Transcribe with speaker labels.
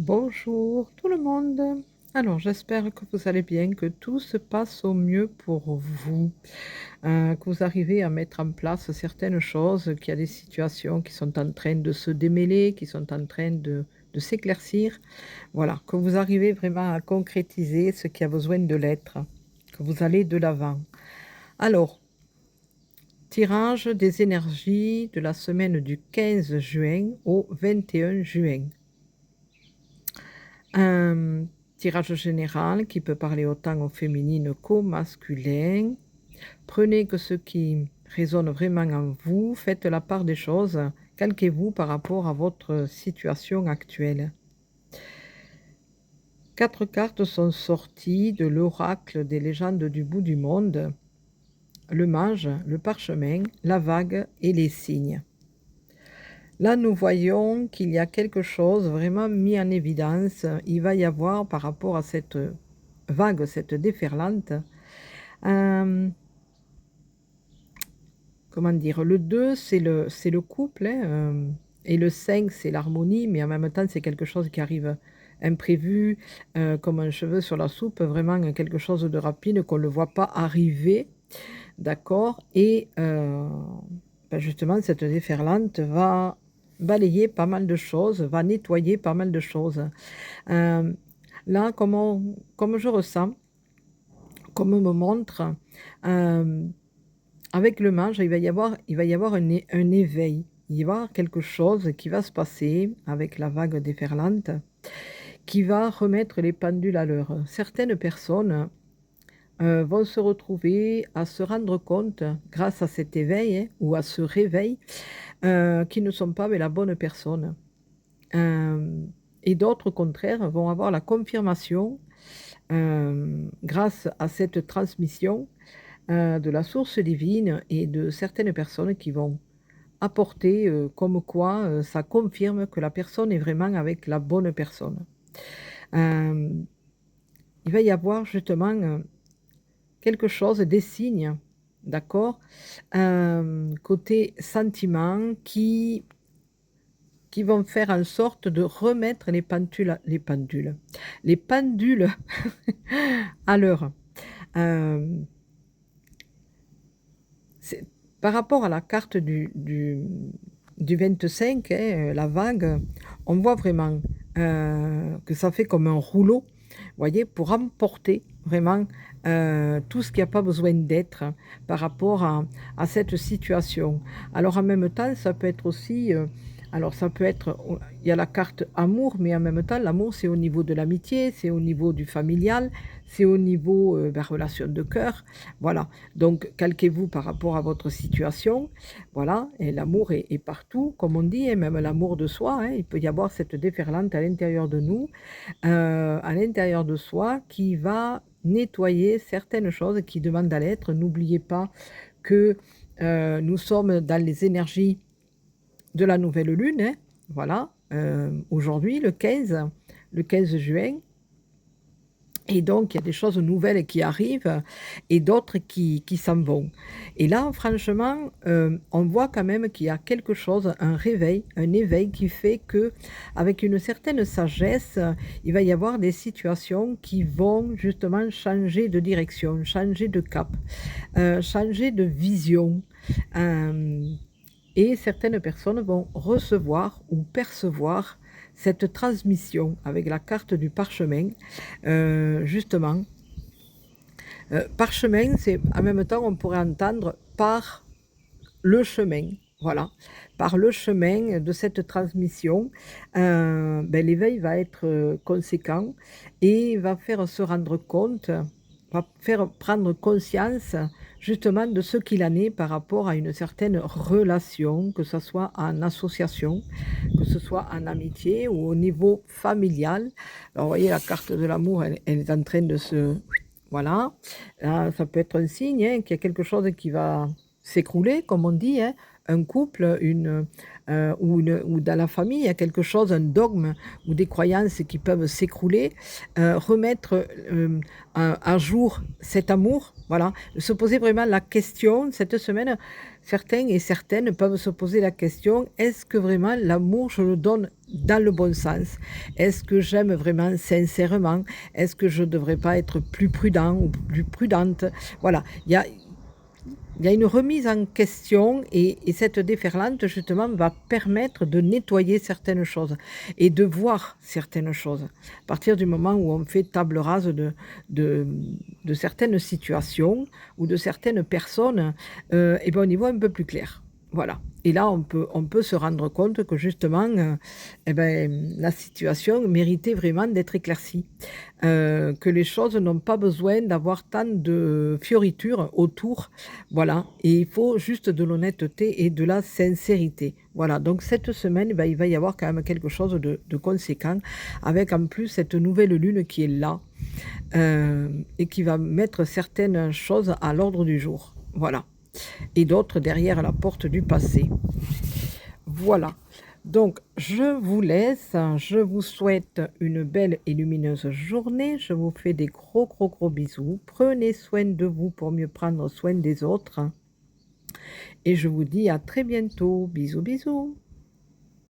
Speaker 1: Bonjour tout le monde. Alors j'espère que vous allez bien, que tout se passe au mieux pour vous, que vous arrivez à mettre en place certaines choses, qu'il y a des situations qui sont en train de se démêler, qui sont en train de s'éclaircir. Voilà, que vous arrivez vraiment à concrétiser ce qui a besoin de l'être, que vous allez de l'avant. Alors, tirage des énergies de la semaine du 15 juin au 21 juin. Un tirage général qui peut parler autant au féminin qu'au masculin. Prenez que ce qui résonne vraiment en vous, faites la part des choses, calquez-vous par rapport à votre situation actuelle. 4 cartes sont sorties de l'oracle des légendes du bout du monde, le mage, le parchemin, la vague et les signes. Là, nous voyons qu'il y a quelque chose vraiment mis en évidence. Il va y avoir par rapport à cette vague, cette déferlante, comment dire? Le 2 c'est le couple, hein, et le 5 c'est l'harmonie, mais en même temps, c'est quelque chose qui arrive imprévu, comme un cheveu sur la soupe, vraiment quelque chose de rapide qu'on ne voit pas arriver, d'accord? Et bah, justement, cette déferlante va balayer pas mal de choses, va nettoyer pas mal de choses. Hem, Là, comme je ressens, comme on me montre, hem avec le mage, il va y avoir un éveil. Il va y avoir quelque chose qui va se passer avec la vague déferlante, qui va remettre les pendules à l'heure. Certaines personnes, vont se retrouver à se rendre compte, grâce à cet éveil, hein, ou à ce réveil, qu'ils ne sont pas avec la bonne personne. Et d'autres, au contraire, vont avoir la confirmation, grâce à cette transmission, de la source divine et de certaines personnes qui vont apporter, comme quoi, ça confirme que la personne est vraiment avec la bonne personne. Hem, il va y avoir justement, quelque chose, des signes, d'accord? Côté sentiment qui vont faire en sorte de remettre les pendules à l'heure. Hem C'est par rapport à la carte du 25, hein, la vague, on voit vraiment, que ça fait comme un rouleau, vous voyez? Pour emporter vraiment, tout ce qui a pas besoin d'être par rapport à cette situation. Alors en même temps, ça peut être aussi, alors ça peut être au il y a la carte amour, mais en même temps, l'amour, c'est au niveau de l'amitié, c'est au niveau du familial, c'est au niveau, bah, relation de cœur, voilà. Donc calquez-vous par rapport à votre situation, voilà, et l'amour est partout, comme on dit, et même l'amour de soi, hein. Il peut y avoir cette déferlante à l'intérieur de nous, à l'intérieur de soi, qui va nettoyer certaines choses qui demandent à l'être. N'oubliez pas que, nous sommes dans les énergies de la nouvelle lune, hein, voilà, aujourd'hui le quinze juin. Et donc, il y a des choses nouvelles qui arrivent et d'autres qui s'en vont. Et là, franchement, on voit quand même qu'il y a quelque chose, un réveil, un éveil qui fait que, avec une certaine sagesse, il va y avoir des situations qui vont justement changer de direction, changer de cap, changer de vision. Hem Et certaines personnes vont recevoir ou percevoir cette transmission avec la carte du parchemin, justement. Parchemin, c'est en même temps, on pourrait entendre par le chemin, voilà. Par le chemin de cette transmission, beh, l'éveil va être, conséquent et va faire se rendre compte, va faire prendre conscience justement de ce qu'il en est par rapport à une certaine relation, que ça soit en association, que ce soit en amitié ou au niveau familial. Alors vous voyez la carte de l'amour, elle est en train de se voilà, là, ça peut être un signe, hein, qu'il y a quelque chose qui va s'écrouler, comme on dit, hein. un couple, ou dans la famille, il y a quelque chose, un dogme ou des croyances qui peuvent s'écrouler, remettre, à jour cet amour, voilà. Se poser vraiment la question, cette semaine, certains et certaines peuvent se poser la question: «Est-ce que vraiment l'amour, je le donne dans le bon sens? Est-ce que j'aime vraiment sincèrement? Est-ce que je ne devrais pas être plus prudent ou plus prudente?» Voilà, il y a une remise en question et cette déferlante justement va permettre de nettoyer certaines choses et de voir certaines choses. À partir du moment où on fait table rase de de certaines situations ou de certaines personnes, et ben, on y voit un peu plus clair. Voilà, et là on peut se rendre compte que justement, et ben, la situation méritait vraiment d'être éclaircie. Que les choses n'ont pas besoin d'avoir tant de fioritures autour, voilà, et il faut juste de l'honnêteté et de la sincérité. Voilà, donc cette semaine, bah, il va y avoir quand même quelque chose de conséquent, avec en plus cette nouvelle lune qui est là, et qui va mettre certaines choses à l'ordre du jour. Voilà, et d'autres derrière la porte du passé. Voilà. Donc, je vous laisse. Je vous souhaite une belle et lumineuse journée. Je vous fais des gros, gros, gros bisous. Prenez soin de vous pour mieux prendre soin des autres. Et je vous dis à très bientôt. Bisous, bisous.